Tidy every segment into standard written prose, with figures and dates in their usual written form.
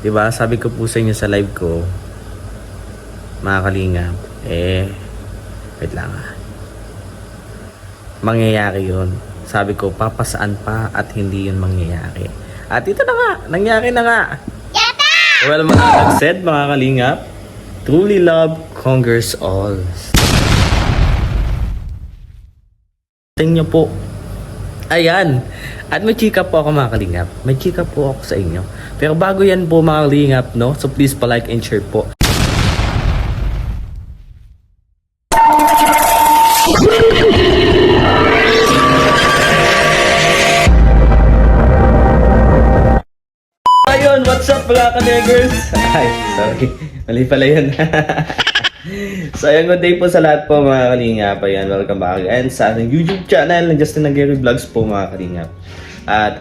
Diba? Sabi ko po sa inyo sa live ko, mga kalingap, wait lang mangyayari yun. Sabi ko, papasaan pa at hindi yun mangyayari. At ito na nga, nangyari na nga. Well, mga said, mga kalingap, truly love conquers all. Tingnan nyo po. Ayan. At may chika po ako, mga kalingap. May chika po ako sa inyo. Pero bago yan po, mga kalingap, no? So please pa-like and share po. Ayun, what's up mga ka-negers? Ay, sorry. Mali pala yun. So, ayun, good day po sa lahat po mga kalingap. Ayan, welcome back again sa ating YouTube channel ng Justin Aguirre Vlogs po mga kalingap. At,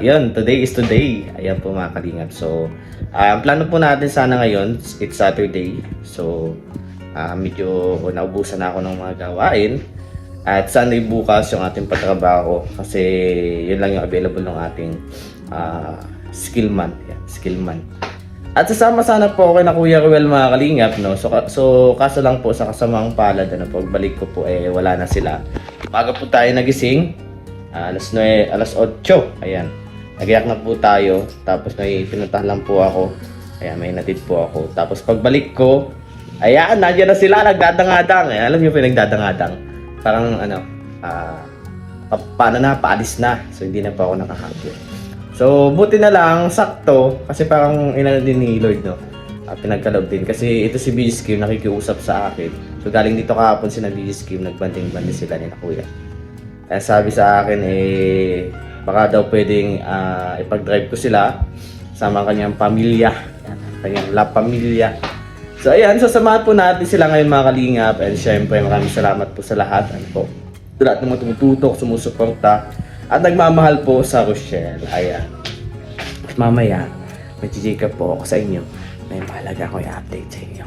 yun, today is today. Ayan po mga kalingap. So, ang plano po natin sana ngayon, it's Saturday. So, medyo naubusan na ako ng mga gawain. At Sunday bukas yung ating pagtrabaho. Kasi, yun lang yung available ng ating skill man. Yan, skill man. At sasama sana po ako kay na Kuya Ruel mga kalingap, no? So kaso lang po sa kasamang palad, pagbalik ko po wala na sila. Umaga po tayo nagising, alas 8, ayan. Nagiyak na po tayo, tapos may pinuntahan lang po ako. Ayan, may natid po ako. Tapos pagbalik ko, ayan, nandiyan na sila, nagdadangadang. Ayan, alam niyo po yung nagdadangadang. Parang paano na, paalis na. So hindi na po ako nakahagyo. So, buti na lang, sakto, kasi parang inano din ni Lord, no? Pinagkaloob din. Kasi ito si BG Kim, nakikiusap sa akin. So, galing dito kahapon si BG Kim, nagbanding-banding sila ni na Kuya. Kaya sabi sa akin, baka daw pwedeng ipag-drive ko sila sama kanyang pamilya. Kanyang La Pamilya. So, ayan, sasamahan po natin sila ngayon mga kalingap. And syempre, maraming salamat po sa lahat. Ano po? Sa lahat ng mga tumututok, sumusuporta. At nagmamahal po sa Rochelle. Ayan. At mamaya, mag-jika po ako sa inyo. May mahalaga ko i-update sa inyo.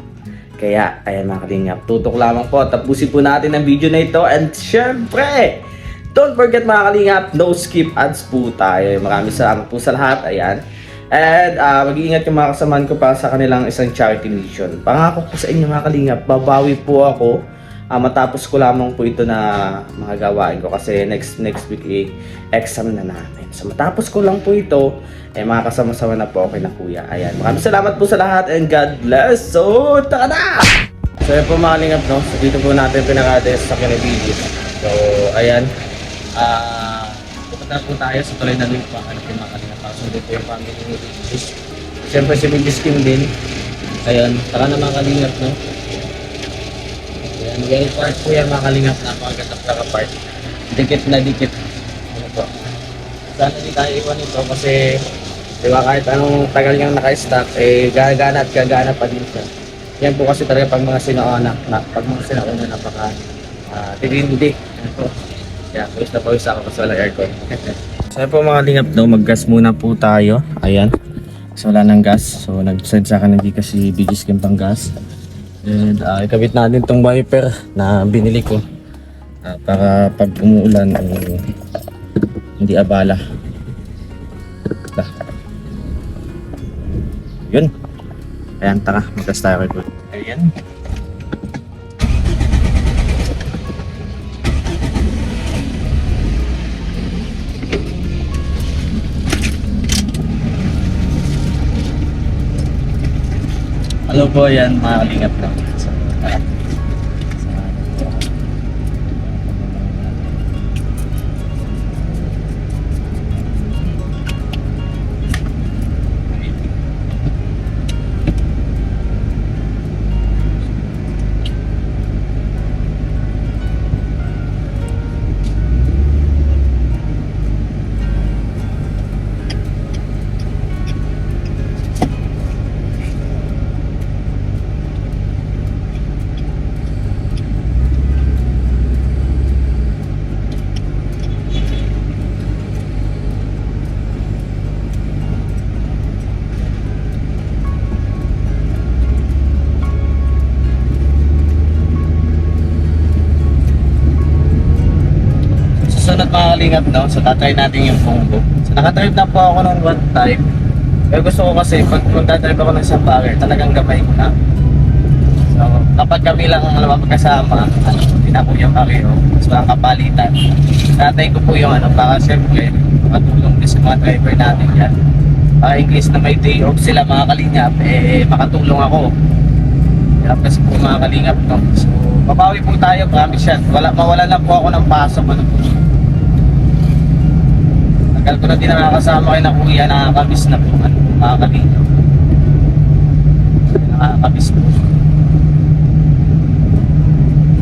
Kaya, ayan mga kalingap, tutok lamang po. Tapusin po natin ang video na ito. And syempre, don't forget mga kalingap, no skip ads po tayo. Maraming salamat po sa lahat. Ayan. And mag-iingat yung mga kasamaan ko para sa kanilang isang charity mission. Pangako po sa inyo mga kalingap, babawi po ako. Matapos ko lamang po ito na mga gawain ko kasi next week exam na namin. So matapos ko lang po ito, mga kasama-sama na po ako kay na Kuya. Ayan, maraming salamat po sa lahat and God bless. So, taka na! So yan po mga kalingap, no? So dito po natin pinaka-test sa kinibigit. So, ayan. Pupunta po tayo sa tuloy na link pa. Ano po mga kalingap? Pasunod po yung family ni Bigis. Siyempre si Bigis Kim din. Ayan, taka na mga kalingap, no? Magiging part po yan mga kalingap, napakaganda pala part. Dikit na dikit. Ano po? Sana di tayo iwan ito kasi diba kahit anong tagal niyang naka-stack, gagana at gagana pa din siya. Yan po kasi talaga pag mga sinauna napaka titindi. Ano po? Kaya pawis na pawis ako kasi wala aircon. So po mga kalingap, no, mag-gas muna po tayo. Ayan. So wala ng gas. So nag-send sa akin hindi kasi Bigis Kim pang gas. And ikabit natin itong wiper na binili ko para pag umuulan hindi abala. Yun. Ayan, tara, magkas tayo kay Kuya. Ayan. Hello po, yan mga kalingap lang. Susunod mga kalingap, no? So tatry natin yung combo. So nakatry na po ako ng one time. Pero gusto ko kasi pag magdadrive ako ng isang bagger, talagang gamay ko na. So, kapag kami lang ang magkasama, tinako yung bakero, mas makakapalitan. Tatay ko po yung para siyempre, matulong din sa mga driver natin yan. Para in case na may day off sila mga kalingap, makatulong ako. Kaya kasi po mga kalingap, no? So, babawi po tayo, promise yan. Mawala na po ako ng pasok. Tagal ko na din nakakasama kayo na kuya, nakakabis na po, mga kalingap. Nakakabis po.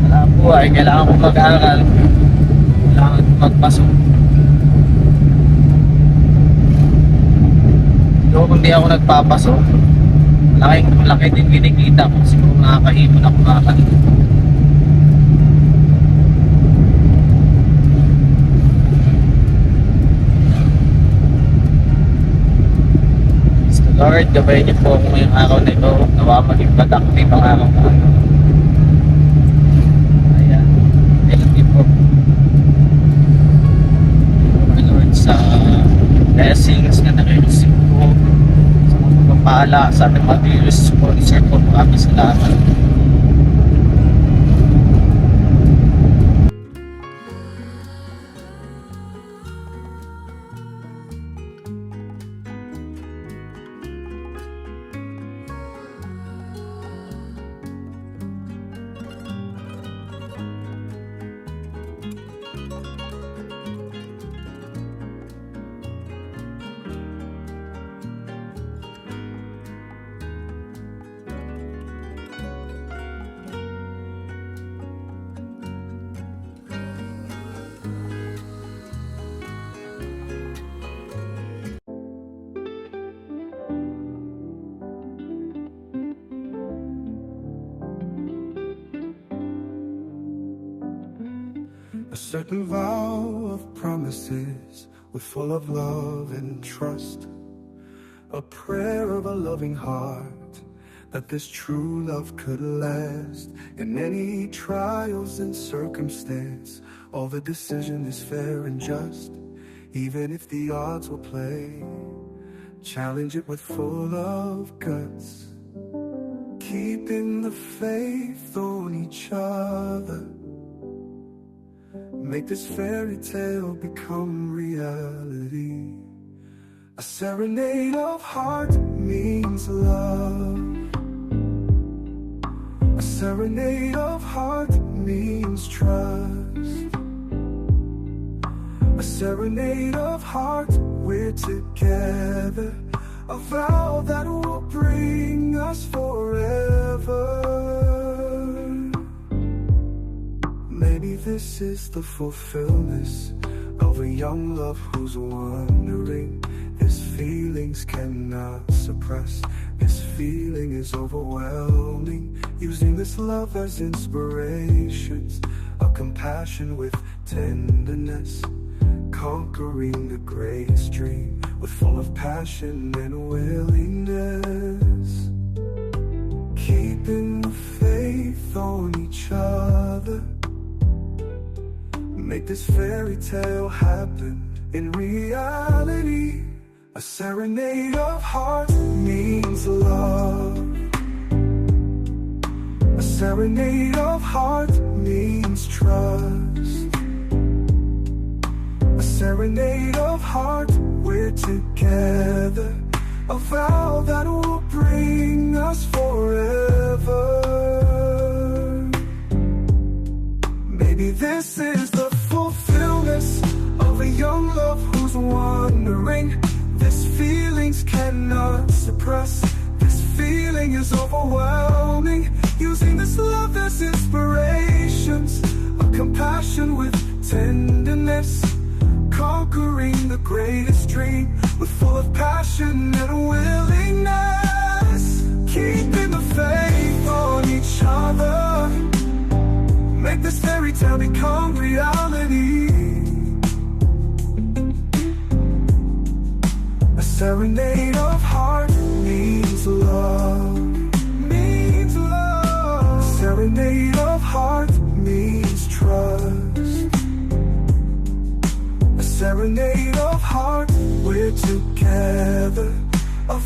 Wala po kailangan ko mag-aaral. Kailangan ko magpasok. So, kung di ako nagpapasok, malaki din kinikita ko. Siguro nakakaipon ako mga kalingap. Lord, gabayan niyo po ako ngayong araw na ito. Nawa maging productive ang araw ko. Ayan. Thank you po. My Lord, sa blessings na nare-receive ko, sa mga pagpapala, sa ating mga dealers, sponsor po. Maraming salamat. A certain vow of promises were full of love and trust. A prayer of a loving heart that this true love could last. In any trials and circumstance, all the decision is fair and just. Even if the odds will play, challenge it with full of guts. Keeping the faith on each other, make this fairy tale become reality. A serenade of heart means love. A serenade of heart means trust. A serenade of heart, we're together. A vow that will bring us forever. Maybe this is the fulfillment of a young love who's wondering. This feelings cannot suppress. This feeling is overwhelming. Using this love as inspirations, a compassion with tenderness, conquering the greatest dream with full of passion and willingness. Keeping the faith on each other, make this fairy tale happen in reality. A serenade of heart means love. A serenade of heart means trust. A serenade of heart, we're together. A vow that will bring us forever. Maybe this is the fulfillment of a young love who's wondering. This feelings cannot suppress. This feeling is overwhelming. Using this love as inspirations, a compassion with tenderness, conquering the greatest dream with full of passion and willingness. Keeping the faith on each other, make this fairy tale become reality. A serenade of heart means love. Means love. A serenade of heart means trust. A serenade of heart, we're together. A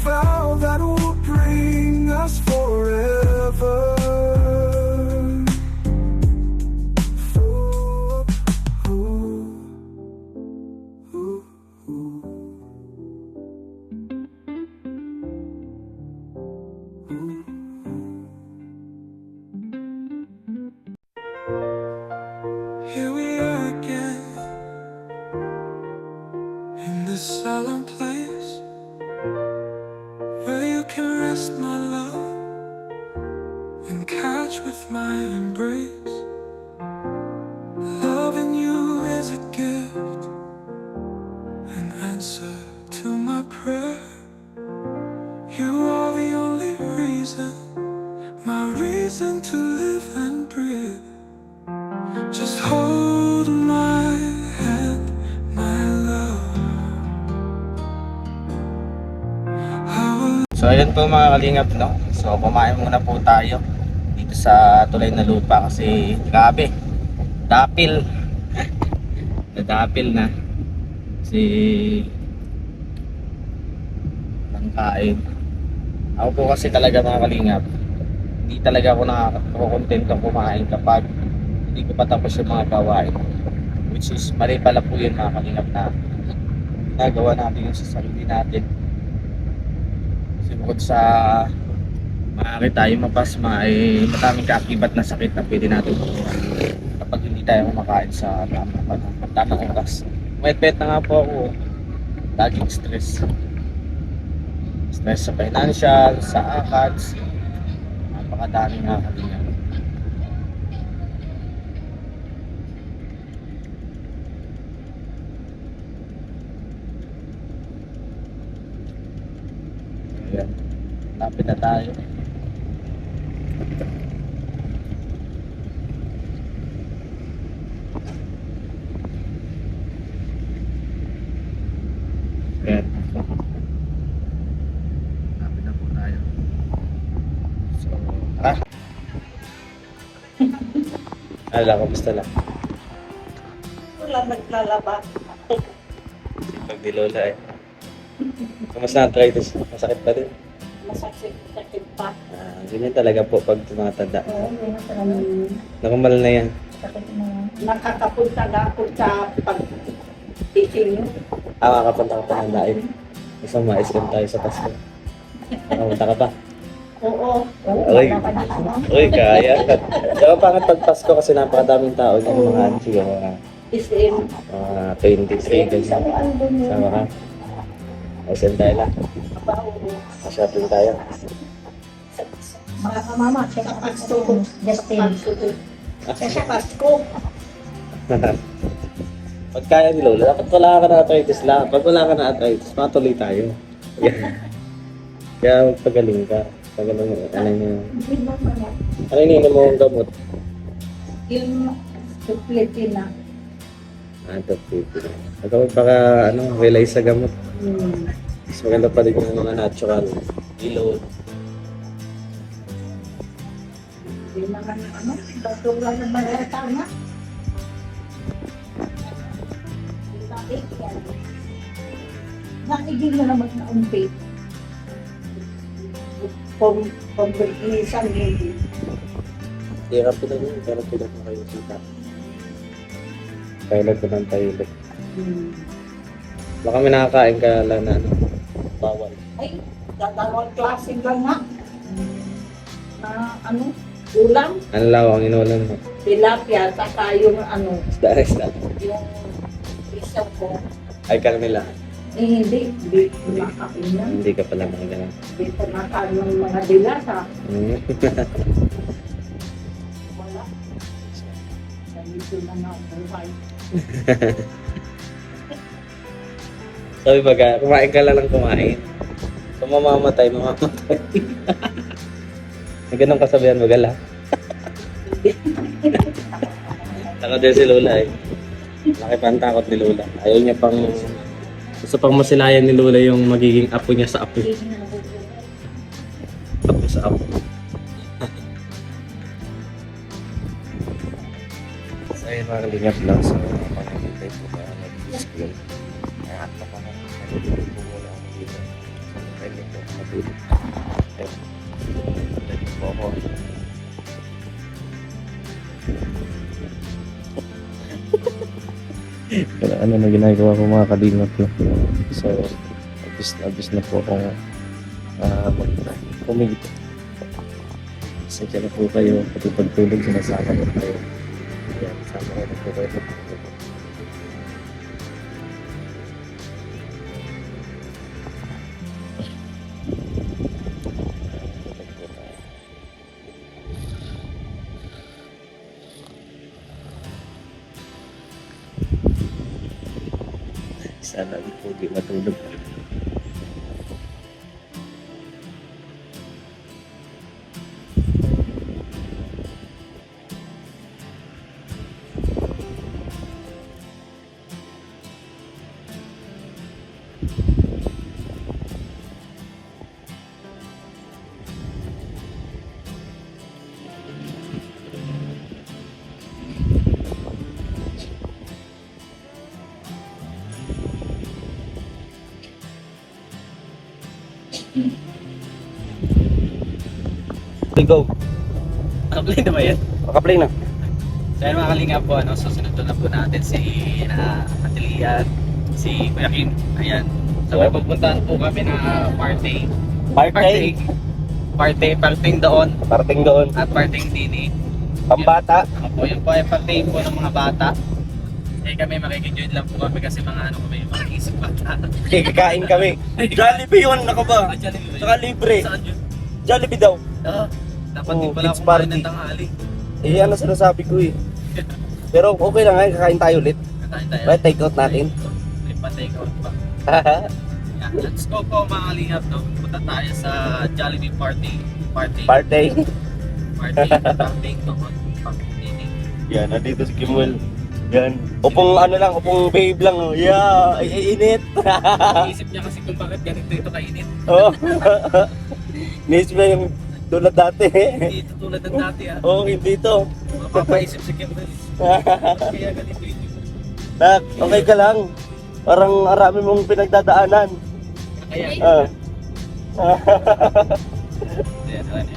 can rest my love and catch with my embrace. Loving you is a gift, an answer to my prayer. You are the only reason, my reason to live and breathe. Just hold my hand, my love. I will So ayun po mga kalingap, no? So kumain muna po tayo dito sa tulay na lupa kasi grabe, dapil. Nadapil na. Kasi ang kain. Ako po kasi talaga mga kalingap, hindi talaga ako nakakakontento kumain kapag hindi ko pa tapos yung mga gawain. Which is mali pala po yun mga kalingap na ginagawa natin yung sa sarili natin. Kasi bukod sa maaari tayo mapasma ay maraming kaakibat na sakit na pwede natin makuha kapag hindi tayo kumakain sa tamang oras. Wet-wet na nga po ako. Laging stress. Stress sa financial, sa akads. Napakadami nga kanina. Ayan. Lapit na tayo. Ayan. Lapit na po tayo. So, tara. Ala, kamusta lang? Wala naglalaba. Pag di lola eh. Kamusta ang arthritis? Masakit pa din? Masakit pa. Ganyan talaga po pag tumatanda. Oo, yun ang talagang Nakumal na yan. sakit na. Nakakapunta na ako sa pag-ising. Makakapunta ka pa ng live. Isang ma-SM tayo sa Pasko. Nakapunta ka pa? Oo. Oo, Aray. wala pa na ano. Uy, kaya. Diba pangat pag Pasko kasi napakadaming tao dyan. Mga ano siguro, SM. mga 23 ganyan. Ano doon yun? Sama ka? SM tayo lang. Aba, oo. Shopping tayo. Mga kamama, siya Sa sa Pasko. Pasko. Justin. Siya sa Pasko. Pag kaya ni Lola, dapat wala ka na arthritis lang. Pag wala ka na arthritis, matuloy tayo. Kaya magpagaling ka. Pagaling mo. Ano yun? Hindi naman yan. Ano ininom mo ang gamot? Yung suplete na. Ito, pipi. Ikaw baka realize sa gamot. Mas maganda pa rin yung mga natural. Ilod. Hindi naman ano. Doktor lang ng mga tama. Bakit yan? Bakit di mo naman naumpi? Pag-isang hindi. Hirap ko na yun. Pero pilat na kayo kita. Pilot ko ng pilot. Baka may nakakain ka lang na bawal. Ay, dalawang klase lang nga. Ano? Ulam, Ano lang ang inulan mo? tilapia, saka yung ano, Isda. yung isaw ko. Ay, Carmela. Hindi kumakain yan. Hindi ka pala mga ganun. Hindi kumakain ng mga dilata. Wala. Ganito na nga ang buhay. Sabi baga, kumain ka lang kumain. Kung mamamatay, mamamatay. May ganun kasabihan magala. Taka din si Lola eh. Laki pa ang takot ni Lola. Ayaw niya pang... Gusto pang masilayan ni Lola yung magiging apo niya sa apo. Apo sa apo. So ayun mga kalingap lang. So pag-ibigay po ba mag-school. Kaya at pa naman mag-ibigay po wala ako dito. So pwede po matulog. Ayun. Pwede po ako. Pero ano na ginagawa ko mga kalingap lang. So abis na po akong pumigit. Sige na po kayo. Pati pagtulog sinasama ko kayo. Ayan, sama ko na po kayo. Sana di po di matulog. Go. Naka-play na ba yan? Naka-play na. So yun mga kalinga po, ano, susunod na po natin si Atilian, si Kuya Kim. Ayan. So may pupuntahan po kami na party. Party. Parting doon Parating doon. at parting dini. Pambata. Ako po, yun po ay party po ng mga bata. Eh kami makikijoin lang po kami kasi mga ano kami, mga isip bata. Kikain kami. Jollibee yun, naka ba? Jollibee. Saka libre. Saan yun? Jollibee daw. Oo. Dapat din Oo, pala kids ako kumain party. ng tanghali. Eh, ano sinasabi ko eh. Pero okay lang nga, kakain tayo ulit. Kakain tayo. Right, take out natin. May pa-take out pa. Yeah, let's go po mga kalingap, no? Punta tayo sa Jollibee Party. Party. Party doon. Yan, nandito si Kimuel. Yan. Upong ano lang, upong babe lang. Oh. Yeah, ay init. Isip niya kasi kung bakit ganito ito kainit. Oh. Niisip na yung tulad dati. Hindi ito tulad ng dati ah. Oh, hindi to. Mapapaisip si Kim Rizz. Kaya ganito ito. Nak, okay ka lang. Parang arami mong pinagdadaanan. Kaya, Ah. ayan, ayan.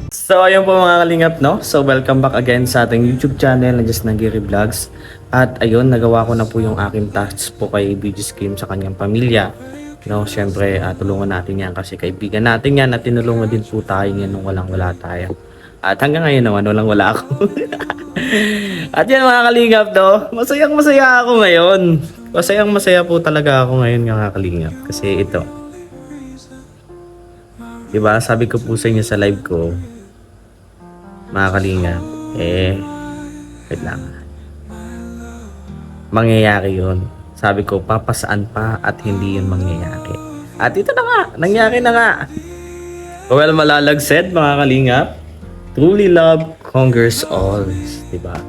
So ayun po mga kalingap, no? So welcome back again sa ating YouTube channel na Just Nagiri Vlogs. At ayun, nagawa ko na po yung aking tasks po kay BG Kim sa kanyang pamilya. No, syempre tulungan natin yan kasi kaibigan natin yan at tinulungan din po tayo yan nung walang-wala tayo. At hanggang ngayon naman, walang-wala ako. At yan mga kalingap, no? Masayang-masaya ako ngayon. Masayang-masaya po talaga ako ngayon mga kalingap. Kasi ito. Diba, sabi ko po sa inyo sa live ko, mga kalingap, wait lang. Mangyayari yun. Sabi ko, papasaan pa at hindi yun mangyayari. At ito na nga, nangyari na nga. Well, Malalag said, mga kalingap, truly love conquers all. Diba?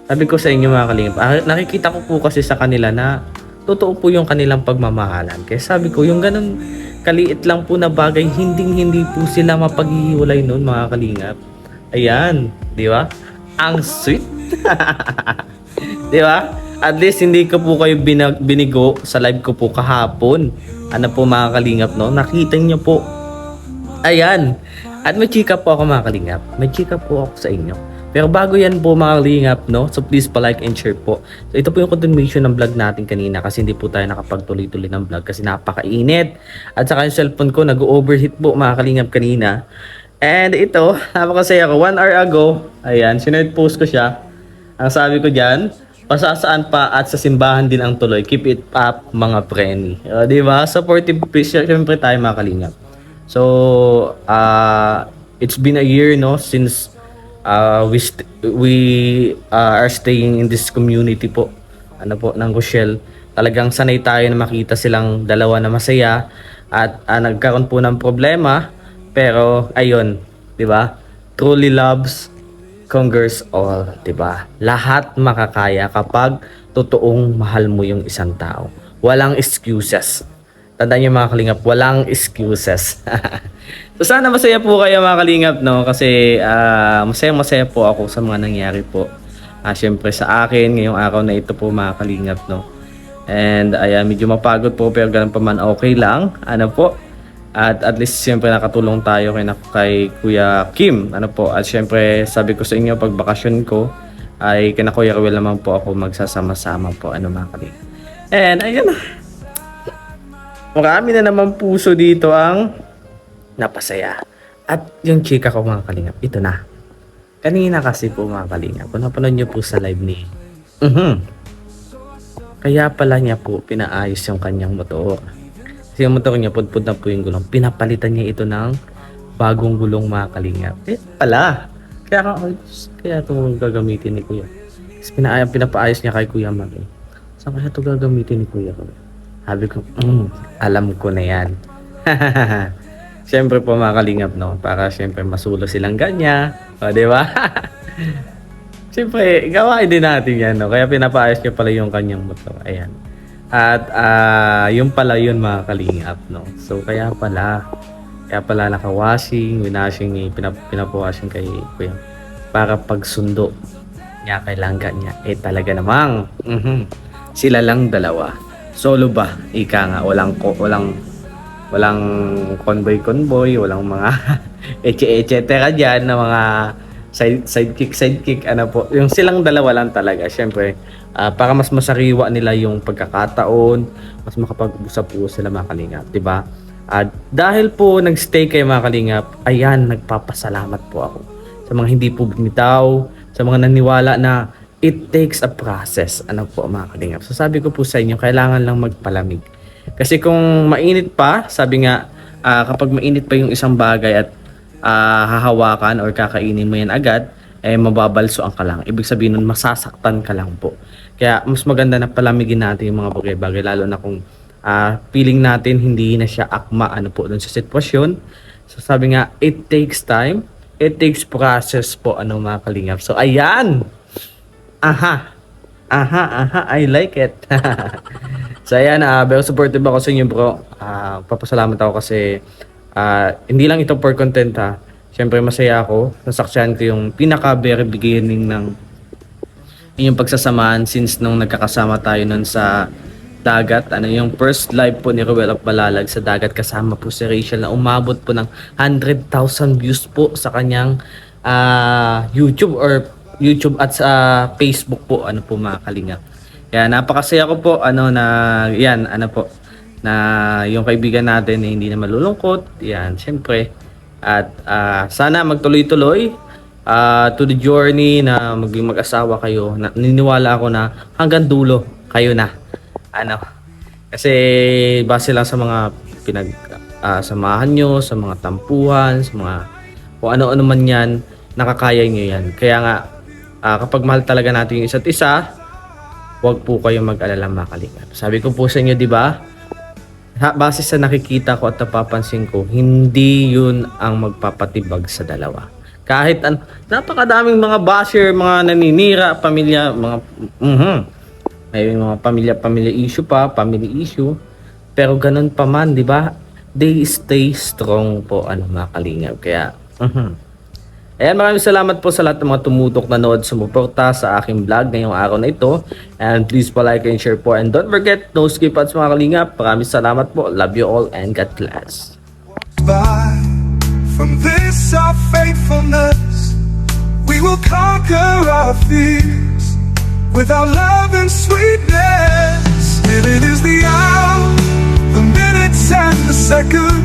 Sabi ko sa inyo mga kalingap, nakikita ko po kasi sa kanila na totoo po yung kanilang pagmamahalan. Kaya sabi ko, yung ganun kaliit lang po na bagay, hindi po sila mapaghihiwalay nun mga kalingap. Ayan, di ba? Ang sweet. Di ba? At least hindi ko po kayo binigo sa live ko po kahapon. Ano po mga kalingap, no? Nakita niyo po. Ayan. At may chika po ako mga kalingap. May chika po ako sa inyo. Pero bago yan po mga kalingap, no? So please pa-like and share po. So ito po yung continuation ng vlog natin kanina kasi hindi po tayo nakapagtuloy-tuloy ng vlog kasi napakainit. At saka yung cellphone ko nag-overheat po mga kalingap kanina. And ito, napakasaya ko. 1 hour ago, ayan, sinet-post ko siya. Ang sabi ko dyan, pasasaan pa at sa simbahan din ang tuloy. Keep it up, mga preni. Diba? Supportive, syempre tayo mga kalingap. So, it's been a year, no, since we are staying in this community po. Ano po, ng Rochelle. Talagang sanay tayo na makita silang dalawa na masaya. At nagkaroon po ng problema. Pero, ayun, di ba? Truly loves conquers all, di ba? Lahat makakaya kapag totoong mahal mo yung isang tao. Walang excuses. Tandaan niyo mga kalingap, walang excuses. So sana masaya po kayo mga kalingap, no? Kasi masaya po ako sa mga nangyari po. Syempre sa akin, ngayong araw na ito po mga kalingap, no? And ayan, medyo mapagod po pero ganun pa man okay lang. Ano po? At least siyempre nakatulong tayo kay Kuya Kim. Ano po? At siyempre sabi ko sa inyo pag bakasyon ko ay kina Kuya Ruel naman po ako magsasama-sama po. Ano mga kalingap. And ayun. Marami na naman puso dito ang napasaya. At yung chika ko mga kalingap, ito na. Kanina kasi po mga kalingap, kung napanood nyo po sa live ni kaya pala niya po pinaayos yung kanyang motor. Kasi yung motor niya, pudpud na po yung gulong. Pinapalitan niya ito ng bagong gulong mga kalingap. Pala. Kaya ito gagamitin ni Kuya. Kasi pinapaayos niya kay Kuya Maki. saan kaya ito gagamitin ni Kuya Kawin? Sabi ko, alam ko na yan. Siyempre po mga kalingap, no? Para siyempre masulo silang ganya. O, di ba? Siyempre, gawain din natin yan, no? Kaya pinapaayos niya pala yung kanyang motor. Ayan. At yung pala yun mga kalingap, no? So, kaya pala naka-washing, winashing, pinapawashing kay Kuya. Para pagsundo niya kay langga niya. Eh talaga namang, sila lang dalawa. Solo ba? Ika nga, walang convoy, walang mga etc. dyan na mga sidekick, ano po. Yung silang dalawa lang talaga. Siyempre, para mas masariwa nila yung pagkakataon, mas makapag-usap-usap sila mga kalingap, di ba? Dahil po nag-stay kayo mga kalingap, ayan, nagpapasalamat po ako sa mga hindi po bumitaw, sa mga naniwala na it takes a process. Ano po mga kalingap? So sabi ko po sa inyo, kailangan lang magpalamig. Kasi kung mainit pa, sabi nga, kapag mainit pa yung isang bagay at hahawakan or kakainin mo yan agad, eh mababalsoan ka lang. Ibig sabihin nun, masasaktan ka lang po. Kaya mas maganda na palamigin natin yung mga bagay-bagay, lalo na kung feeling natin hindi na siya akma ano po dun sa sitwasyon. So sabi nga, it takes time, it takes process po ano mga kalingap. So ayan, I like it. So ayan, very supportive ako sa inyo bro. Papasalamat ako kasi hindi lang ito for content ha. Siyempre masaya ako, nasaksihan ko yung pinaka very beginning ng inyong pagsasamahan since nung nagkakasama tayo nun sa dagat. Ano yung first live po ni Ruel of Malalag sa dagat, kasama po si Rachel na umabot po ng 100,000 views po sa kanyang YouTube at sa Facebook po, ano po mga kalingap. Kaya napakasaya ko po na yung kaibigan natin na hindi na malulungkot. Yan, syempre. At sana magtuloy-tuloy to the journey na maging mag-asawa kayo. Niniwala ako na hanggang dulo kayo na. Kasi base lang sa mga samahan nyo, sa mga tampuhan, sa mga kung ano-ano man yan, nakakaya nyo yan. Kaya nga, kapag mahal talaga natin yung isa't isa, huwag po kayong mag-alala mga kalingap. Sabi ko po sa inyo, di ba? Base sa nakikita ko at napapansin ko, hindi yun ang magpapatibag sa dalawa. Kahit napakadaming mga basher, mga naninira, pamilya, may mga pamilya issue pa, family issue. Pero ganun pa man, di ba? They stay strong po, mga kalingap. Kaya, ayan, maraming salamat po sa lahat ng mga tumutok, nanood, sumuporta sa aking vlog ngayong araw na ito. And please po like and share po. And don't forget, no skip ads mga kalingap. Maraming salamat po. Love you all and God bless. By from this our faithfulness, we will conquer our fears with our love and sweetness. It is the hour, the minutes and the second.